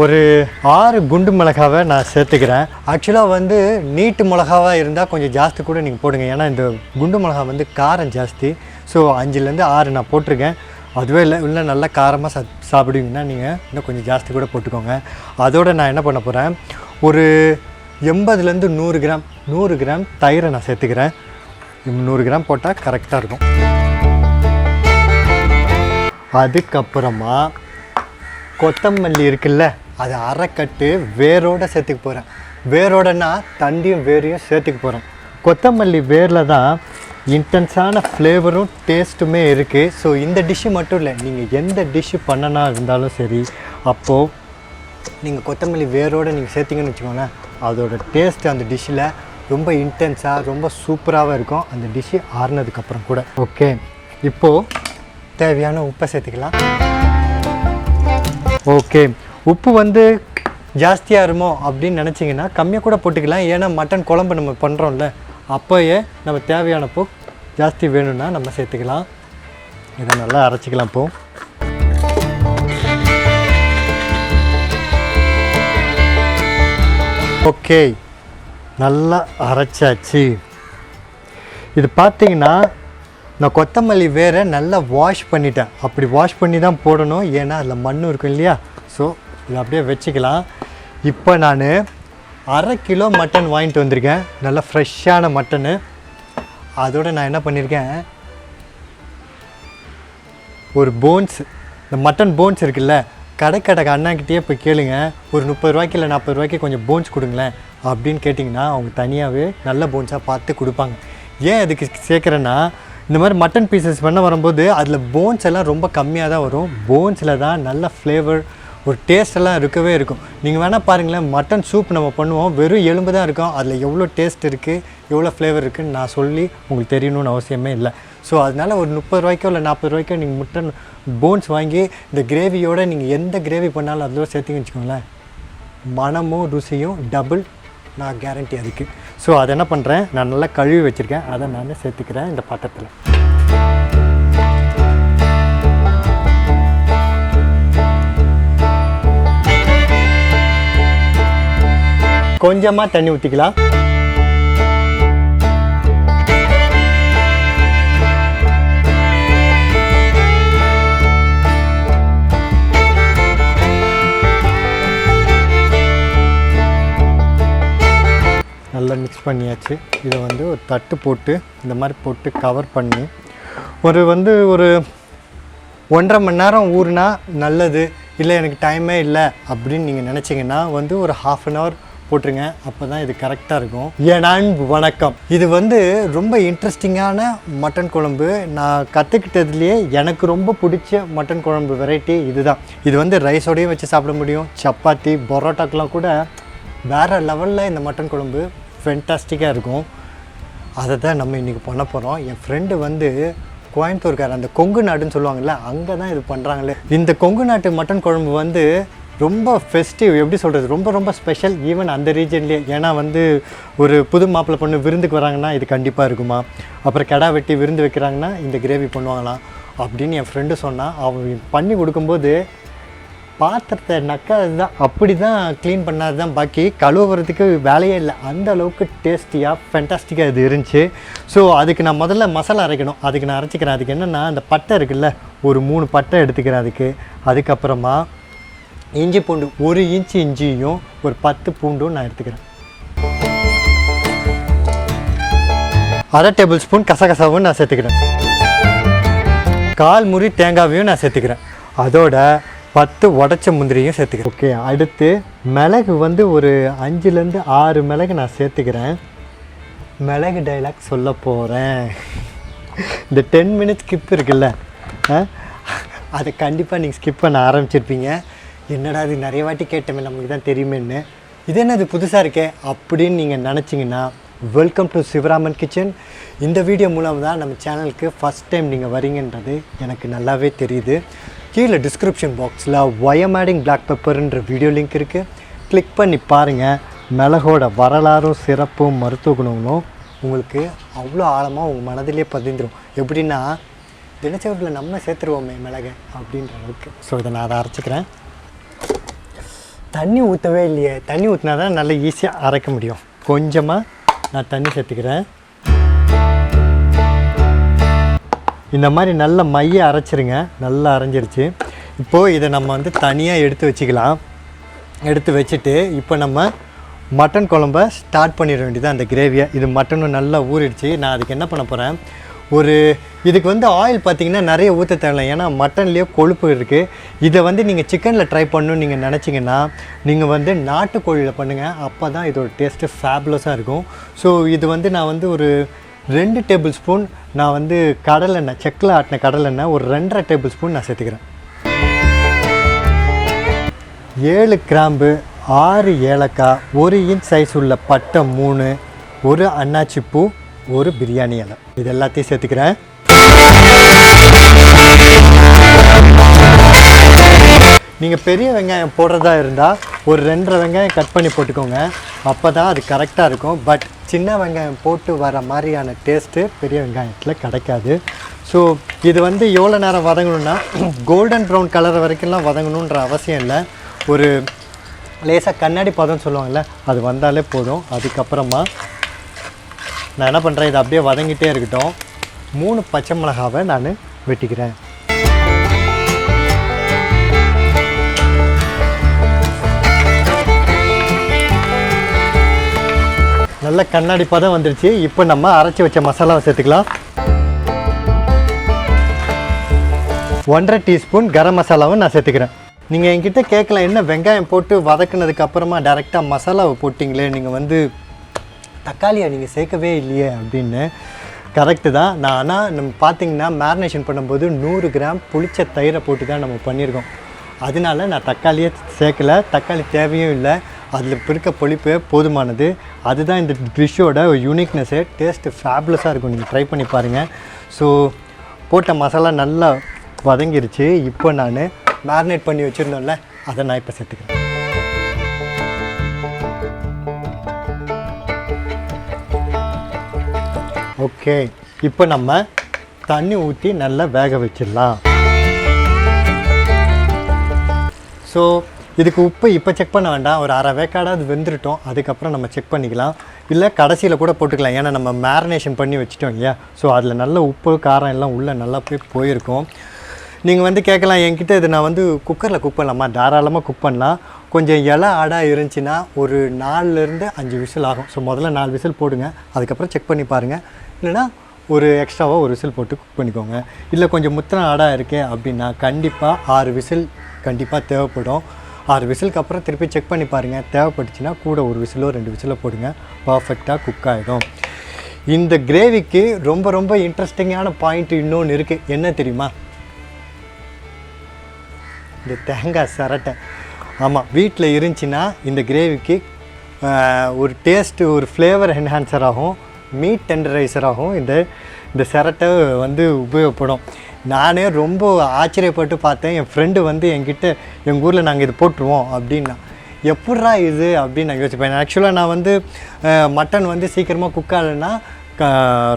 ஒரு 6 குண்டு மிளகாவை நான் சேர்த்துக்கிறேன். ஆக்சுவலாக வந்து நீட்டு மிளகாவாக இருந்தால் கொஞ்சம் ஜாஸ்தி கூட நீங்கள் போடுங்க, ஏன்னா இந்த குண்டு மிளகா வந்து காரம் ஜாஸ்தி. ஸோ 5லேருந்து 6 நான் போட்டிருக்கேன். அதுவே இல்லை நல்லா காரமாக சாப்பிடுவீங்கன்னா நீங்கள் இன்னும் கொஞ்சம் ஜாஸ்தி கூட போட்டுக்கோங்க. அதோடு நான் என்ன பண்ண போகிறேன், ஒரு 80லேருந்து 100 கிராம் தயிரை நான் சேர்த்துக்கிறேன். 100 கிராம் போட்டால் கரெக்டாக இருக்கும். அதுக்கப்புறமா கொத்தமல்லி இருக்குல்ல, அது அரைக்கட்டு வேரோடு சேர்த்துக்க போகிறேன். வேரோடனா தண்டியும் வேரையும் சேர்த்துக்க போகிறேன். கொத்தமல்லி வேரில் தான் இன்டென்ஸான ஃப்ளேவரும் டேஸ்ட்டுமே இருக்குது. ஸோ இந்த டிஷ்ஷு மட்டும் இல்லை, நீங்கள் எந்த டிஷ்ஷு பண்ணனா இருந்தாலும் சரி, அப்போது நீங்கள் கொத்தமல்லி வேரோடு நீங்கள் சேர்த்திங்கன்னு வச்சுக்கோங்களேன், அதோட டேஸ்ட்டு அந்த டிஷ்ஷில் ரொம்ப இன்டென்ஸாக ரொம்ப சூப்பராகவும் இருக்கும், அந்த டிஷ்ஷு ஆறுனதுக்கப்புறம் கூட. ஓகே, இப்போது தேவையான உப்பை சேர்த்துக்கலாம். ஓகே, உப்பு வந்து ஜாஸ்தியாக இருமோ அப்படின்னு நினச்சிங்கன்னா கம்மியாக கூட போட்டுக்கலாம். ஏன்னா மட்டன் குழம்பு நம்ம பண்ணுறோம்ல, அப்போயே நம்ம தேவையானப்போ ஜாஸ்தி வேணும்னா நம்ம சேர்த்துக்கலாம். இதை நல்லா அரைச்சிக்கலாம். இப்போது ஓகே, நல்லா அரைச்சாச்சு. இது பார்த்திங்கன்னா நான் கொத்தமல்லி வேரை நல்லா வாஷ் பண்ணிட்டேன். அப்படி வாஷ் பண்ணி தான் போடணும், ஏன்னா அதில் மண் இருக்கும் இல்லையா. ஸோ இதை அப்படியே வச்சுக்கலாம். இப்போ நான் 1/2 கிலோ மட்டன் வாங்கிட்டு வந்திருக்கேன், நல்லா ஃப்ரெஷ்ஷான மட்டனு. அதோடு நான் என்ன பண்ணியிருக்கேன், ஒரு போன்ஸ், இந்த மட்டன் போன்ஸ் இருக்குல்ல, கடை அண்ணாக்கிட்டேயே போய் கேளுங்க, ஒரு 30 ரூபாய்க்கு இல்லை 40 ரூபாய்க்கு கொஞ்சம் போன்ஸ் கொடுங்களேன் அப்படின்னு கேட்டிங்கன்னா அவங்க தனியாகவே நல்ல போன்ஸாக பார்த்து கொடுப்பாங்க. ஏன் அதுக்கு சேர்க்குறேன்னா, இந்த மாதிரி மட்டன் பீசஸ் பண்ண வரும்போது அதில் போன்ஸ் எல்லாம் ரொம்ப கம்மியாக தான் வரும். போன்ஸில் தான் நல்ல ஃப்ளேவர், ஒரு டேஸ்டெல்லாம் இருக்கவே இருக்கும். நீங்கள் வேணால் பாருங்களேன், மட்டன் சூப் நம்ம பண்ணுவோம், வெறும் எலும்பு தான் இருக்கும், அதில் எவ்வளோ டேஸ்ட் இருக்குது, எவ்வளோ ஃப்ளேவர் இருக்குதுன்னு நான் சொல்லி உங்களுக்கு தெரியணும்னு அவசியமே இல்லை. ஸோ அதனால் ஒரு 30 ரூபாய்க்கோ இல்லை 40 ரூபாய்க்கோ நீங்கள் மட்டன் போன்ஸ் வாங்கி இந்த கிரேவியோடு நீங்கள் எந்த கிரேவி பண்ணாலும் அதோட சேர்த்திங்கன்னு வச்சுக்கோங்களேன், மனமும் ருசியும் டபுள், நான் கேரண்டி அதுக்கு. ஸோ அதை என்ன பண்ணுறேன், நான் நல்லா கழுவி வச்சுருக்கேன், அதை நான் சேர்த்துக்கிறேன் இந்த பாத்திரத்தில். கொஞ்சமாக தண்ணி ஊற்றிக்கலாம். நல்லா மிக்ஸ் பண்ணியாச்சு. இதை வந்து ஒரு தட்டு போட்டு இந்த மாதிரி போட்டு கவர் பண்ணி ஒரு 1.5 மணி நேரம் ஊறுனா நல்லது. இல்லை எனக்கு டைமே இல்லை அப்படின்னு நீங்கள் நினச்சிங்கன்னா ஒரு 1/2 hour போட்டுருங்க, அப்போ தான் இது கரெக்டாக இருக்கும். ஏன் வணக்கம், இது ரொம்ப இன்ட்ரெஸ்டிங்கான மட்டன் குழம்பு. நான் கற்றுக்கிட்டதுலேயே எனக்கு ரொம்ப பிடிச்ச மட்டன் குழம்பு வெரைட்டி இதுதான். இது ரைஸோடையும் வச்சு சாப்பிட முடியும், சப்பாத்தி பரோட்டாக்கெலாம் கூட வேறு லெவலில் இந்த மட்டன் குழம்பு ஃபென்டாஸ்டிக்காக இருக்கும். அதை தான் நம்ம இன்றைக்கி பண்ண போகிறோம். என் ஃப்ரெண்டு கோயம்புத்தூர்கார், அந்த கொங்கு நாடுன்னு சொல்லுவாங்கள்ல, அங்கே தான் இது பண்ணுறாங்களே. இந்த கொங்கு நாட்டு மட்டன் குழம்பு ரொம்ப ஃபெஸ்டிவ், எப்படி சொல்கிறது, ரொம்ப ஸ்பெஷல் ஈவன் அந்த ரீஜன்லேயே. ஏன்னா ஒரு புது மாப்பிள்ளை பொண்ணு விருந்துக்கு வராங்கன்னா இது கண்டிப்பாக இருக்குமா, அப்புறம் கடா வெட்டி விருந்து வைக்கிறாங்கன்னா இந்த கிரேவி பண்ணுவாங்களாம் அப்படின்னு என் ஃப்ரெண்டு சொன்னான். அவன் பண்ணி கொடுக்கும்போது பாத்திரத்தை நக்காது தான், அப்படி தான் க்ளீன் பண்ணாது தான், பாக்கி கழுவுறதுக்கு வேலையே இல்லை. அந்த அளவுக்கு டேஸ்டியாக ஃபென்டாஸ்டிக்காக இது இருந்துச்சு. ஸோ அதுக்கு நான் முதல்ல மசாலா அரைக்கணும். அதுக்கு நான் அரைச்சிக்கிறேன். அதுக்கு என்னென்னா, அந்த பட்டை இருக்குல்ல, ஒரு 3 பட்டை எடுத்துக்கிறேன் அதுக்கு. அதுக்கப்புறமா இஞ்சி பூண்டு, 1 இன்ச்சு இஞ்சியும் ஒரு 10 பூண்டும் நான் எடுத்துக்கிறேன். 1/2 டேபிள் ஸ்பூன் கசகசாவும் நான் சேர்த்துக்கிறேன். 1/4 முறி தேங்காவையும் நான் சேர்த்துக்கிறேன். அதோட 10 உடைச்ச முந்திரியும் சேர்த்துக்கிறேன். ஓகே, அடுத்து மிளகு ஒரு 5லேருந்து 6 மிளகு நான் சேர்த்துக்கிறேன். மிளகு டைலாக் சொல்ல போகிறேன். இந்த 10 மினிட்ஸ் ஸ்கிப் இருக்குல்ல, அதை கண்டிப்பாக நீங்கள் ஸ்கிப் பண்ண ஆரம்பிச்சிருப்பீங்க. என்னடா இது நிறைய வாட்டி கேட்டமே, நமக்கு தான் தெரியுமேன்னு, இது என்னது புதுசாக இருக்கே அப்படின்னு நீங்கள் நினச்சிங்கன்னா, வெல்கம் டு சிவராமன் கிச்சன். இந்த வீடியோ மூலம் தான் நம்ம சேனலுக்கு ஃபஸ்ட் டைம் நீங்கள் வரீங்கன்றது எனக்கு நல்லாவே தெரியுது. கீழே டிஸ்கிரிப்ஷன் பாக்ஸில் ஒயமேடிங் பிளாக் பெப்பர்ன்ற வீடியோ லிங்க் இருக்குது, கிளிக் பண்ணி பாருங்கள். மிளகோட வரலாறும் சிறப்பும் மருத்துவ குணங்களும் உங்களுக்கு அவ்வளோ ஆழமாக உங்கள் மனதிலே பதிந்துடும். எப்படின்னா, தினச்சரியில் நம்ம சேர்த்துருவோமே மிளகை அப்படின்ற அளவுக்கு. ஸோ இதை நான் அதை அரைச்சிக்கிறேன். தண்ணி ஊற்றவே இல்லையே. தண்ணி ஊற்றினா தான் நல்லா ஈஸியாக அரைக்க முடியும். கொஞ்சமாக நான் தண்ணி சேர்த்துக்கிறேன். இந்த மாதிரி நல்ல மைய அரைச்சிருங்க. நல்லா அரைஞ்சிருச்சு. இப்போது இதை நம்ம வந்து தனியாக எடுத்து வச்சுக்கலாம். எடுத்து வச்சுட்டு இப்போ நம்ம மட்டன் குழம்ப ஸ்டார்ட் பண்ணிட வேண்டியது அந்த கிரேவியை. இது மட்டனும் நல்லா ஊறிடுச்சு. நான் அதுக்கு என்ன பண்ண போகிறேன், இதுக்கு வந்து ஆயில் பார்த்திங்கன்னா நிறைய ஊற்ற தேவையில்லை. ஏன்னா மட்டன்லேயே கொழுப்பு இருக்குது. இதை வந்து நீங்கள் சிக்கனில் ட்ரை பண்ணணும்னு நீங்கள் நினச்சிங்கன்னா நீங்கள் வந்து நாட்டுக்கோழியில் பண்ணுங்கள். அப்போ தான் இதோட டேஸ்ட்டு ஃபேபுலஸாக இருக்கும். ஸோ இது வந்து நான் வந்து ஒரு 2 டேபிள் ஸ்பூன் நான் வந்து கடலெண்ணெய், செக்கில் ஆட்டின கடலெண்ணெய் ஒரு 2.5 டேபிள் ஸ்பூன் நான் சேர்த்துக்கிறேன். 7 கிராம்பு, 6 ஏலக்காய், 1 இன்ச் சைஸ் உள்ள பட்டை 3, 1 அன்னாச்சி பூ, 1 பிரியாணி இலை, இது எல்லாத்தையும் சேர்த்துக்கிறேன். நீங்கள் பெரிய வெங்காயம் போடுறதா இருந்தால் ஒரு 2.5 வெங்காயம் கட் பண்ணி போட்டுக்கோங்க. அப்போ தான் அது கரெக்டாக இருக்கும். பட் சின்ன வெங்காயம் போட்டு வர மாதிரியான டேஸ்ட்டு பெரிய வெங்காயத்தில் கிடைக்காது. ஸோ இது வந்து எவ்வளோ நேரம் வதங்கணுன்னா கோல்டன் ப்ரௌன் கலர் வரைக்கும்லாம் வதங்கணுன்ற அவசியம் இல்லை. ஒரு லேசாக கண்ணாடி பதம்னு சொல்லுவாங்கள்ல, அது வந்தாலே போதும். அதுக்கப்புறமா நான் என்ன பண்ணுறேன், இதை அப்படியே வதங்கிட்டே இருக்கட்டும். 3 பச்சை மிளகாவை நான் வெட்டிக்கிறேன். நல்ல கண்ணாடி பதம் வந்துருச்சு. இப்போ நம்ம அரைச்சி வச்ச மசாலாவை சேர்த்துக்கலாம். 1.5 டீஸ்பூன் கரம் மசாலாவும் நான் சேர்த்துக்கிறேன். நீங்கள் என்கிட்ட கேட்கலாம், என்ன வெங்காயம் போட்டு வதக்குனதுக்கு அப்புறமா டைரெக்டாக மசாலாவை போட்டிங்களே, நீங்கள் வந்து தக்காளியை நீங்கள் சேர்க்கவே இல்லையே அப்படின்னு. கரெக்டு தான். நான் ஆனால் நம்ம பார்த்திங்கன்னா மேரினேஷன் பண்ணும்போது 100 கிராம் புளிச்ச தயிரை போட்டு தான் நம்ம பண்ணியிருக்கோம். அதனால நான் தக்காளியே சேர்க்கலை. தக்காளி தேவையும் இல்லை. அதில் இருக்க பொழிப்பே போதுமானது. அதுதான் இந்த டிஷ்ஷோட யூனிக்னஸ்ஸு. டேஸ்ட்டு ஃபேபுலஸாக இருக்கும். நீங்கள் ட்ரை பண்ணி பாருங்கள். ஸோ போட்ட மசாலா நல்லா வதங்கிருச்சு. இப்போ நான் மேரினேட் பண்ணி வச்சுருந்தோம்ல, அதை நான் இப்போ சேர்த்துக்கிறேன். ஓகே, இப்போ நம்ம தண்ணி ஊற்றி நல்லா வேக வச்சிடலாம். ஸோ இதுக்கு உப்பு இப்போ செக் பண்ண வேண்டாம். ஒரு 1/2 வேக்காடாவது வெந்துருட்டோம். அதுக்கப்புறம் நம்ம செக் பண்ணிக்கலாம். இல்லை கடைசியில் கூட போட்டுக்கலாம். ஏன்னா நம்ம மேரினேஷன் பண்ணி வச்சுட்டோம் இல்லையா. ஸோ அதில் நல்ல உப்பு காரம் எல்லாம் உள்ளே நல்லா போயிருக்கும். நீங்கள் வந்து கேட்கலாம், என்கிட்ட இது நான் வந்து குக்கரில் குக் பண்ணலாமா? தாராளமாக குக் பண்ணலாம். கொஞ்சம் இலை ஆடாக இருந்துச்சுன்னா ஒரு 4லேருந்து 5 விசில் ஆகும். ஸோ முதல்ல 4 விசில் போடுங்க. அதுக்கப்புறம் செக் பண்ணி பாருங்கள். இல்லைனா ஒரு எக்ஸ்ட்ராவாக ஒரு விசில் போட்டு குக் பண்ணிக்கோங்க. இல்லை கொஞ்சம் முத்தின ஆடாக இருக்கே அப்படின்னா கண்டிப்பாக 6 விசில் கண்டிப்பாக தேவைப்படும். 6 விசிலுக்கு அப்புறம் திருப்பி செக் பண்ணி பாருங்கள். தேவைப்பட்டுச்சுன்னா கூட ஒரு விசிலோ 2 விசிலோ போடுங்க. பர்ஃபெக்டாக குக் ஆகிடும். இந்த கிரேவிக்கு ரொம்ப ரொம்ப இன்ட்ரெஸ்டிங்கான பாயிண்ட் இன்னொன்று இருக்குது. என்ன தெரியுமா? இந்த தேங்காய் சரட்டை. ஆமாம், வீட்டில் இருந்துச்சுன்னா இந்த கிரேவிக்கு ஒரு டேஸ்ட்டு, ஒரு ஃப்ளேவர் என்ஹான்சர் ஆகும், மீட் டெண்டரைசராகவும் இந்த சரட்டை வந்து உபயோகப்படும். நானே ரொம்ப ஆச்சரியப்பட்டு பார்த்தேன். என் ஃப்ரெண்டு வந்து என்கிட்ட எங்கள் ஊரில் நாங்கள் இது போட்டுருவோம் அப்படின்னா, எப்பட்றா இது அப்படின்னு நான் யோசிப்பேன். ஆக்சுவலாக நான் வந்து மட்டன் வந்து சீக்கிரமாக குக் ஆகலைன்னா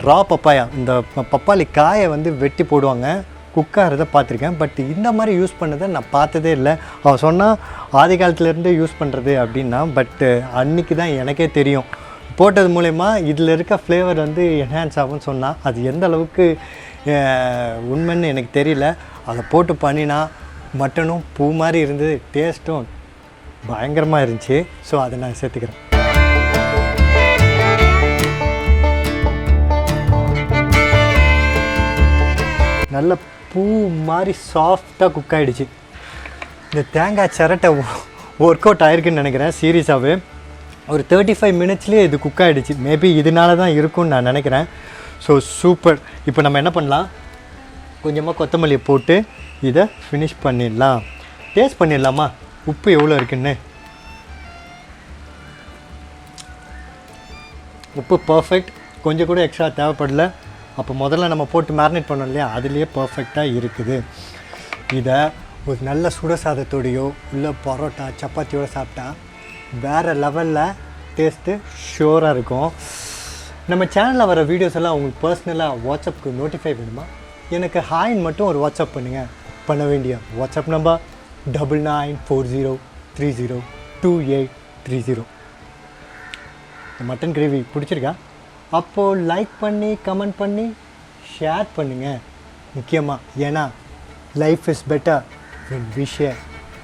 ரா பப்பாயா, இந்த பப்பாளி காயை வந்து வெட்டி போடுவாங்க, குக்காகிறத பார்த்துருக்கேன். பட் இந்த மாதிரி யூஸ் பண்ணதை நான் பார்த்ததே இல்லை. அவன் சொன்னால் ஆதி காலத்துலேருந்தே யூஸ் பண்ணுறது அப்படின்னா. பட்டு அன்றைக்கி தான் எனக்கே தெரியும். போட்டது மூலயமா இதில் இருக்க ஃப்ளேவர் வந்து என்ஹான்ஸ் ஆகும்னு சொன்னால் அது எந்த அளவுக்கு உண்மைன்னு எனக்கு தெரியல. அதை போட்டு பண்ணினா மட்டனும் பூ மாதிரி இருந்தது, டேஸ்ட்டும் பயங்கரமாக இருந்துச்சு. ஸோ அதை நான் சேர்த்துக்கிறேன். நல்ல பூ மாதிரி சாஃப்டாக குக் ஆகிடுச்சு. இந்த தேங்காய் சரட்டை ஒர்க் அவுட் ஆகிருக்குன்னு நினைக்கிறேன். சீரியஸாகவே ஒரு 35 மினிட்ஸ்லேயே இது குக் ஆகிடுச்சு. மேபி இதனால தான் இருக்கும்னு நான் நினைக்கிறேன். So super. இப்போ நம்ம என்ன பண்ணலாம், கொஞ்சமாக கொத்தமல்லியை போட்டு இதை ஃபினிஷ் பண்ணிடலாம். டேஸ்ட் பண்ணிடலாமா உப்பு எவ்வளோ இருக்குன்னு? உப்பு பர்ஃபெக்ட். கொஞ்சம் கூட எக்ஸ்ட்ரா தேவைப்படல. அப்போ முதல்ல நம்ம போட்டு மேரினேட் பண்ணோம் இல்லையா, அதுலேயே பர்ஃபெக்டாக இருக்குது. இதை ஒரு நல்ல சுட சாதத்தோடையோ இல்லை பரோட்டா சப்பாத்தியோடு சாப்பிட்டா வேறு லெவலில் டேஸ்ட்டு ஷூராக இருக்கும். நம்ம சேனலில் வர வீடியோஸ் எல்லாம் உங்களுக்கு பர்சனலாக வாட்ஸ்அப்புக்கு நோட்டிஃபை வேணுமா? எனக்கு ஹாய்ன்னு மட்டும் ஒரு வாட்ஸ்அப் பண்ணுங்கள். பண்ண வேண்டிய வாட்ஸ்அப் நம்பர் 994030 2830. இந்த மட்டன் கிரேவி பிடிச்சிருக்கா? அப்போது லைக் பண்ணி கமெண்ட் பண்ணி ஷேர் பண்ணுங்கள் முக்கியமாக. ஏன்னா life is better when we share.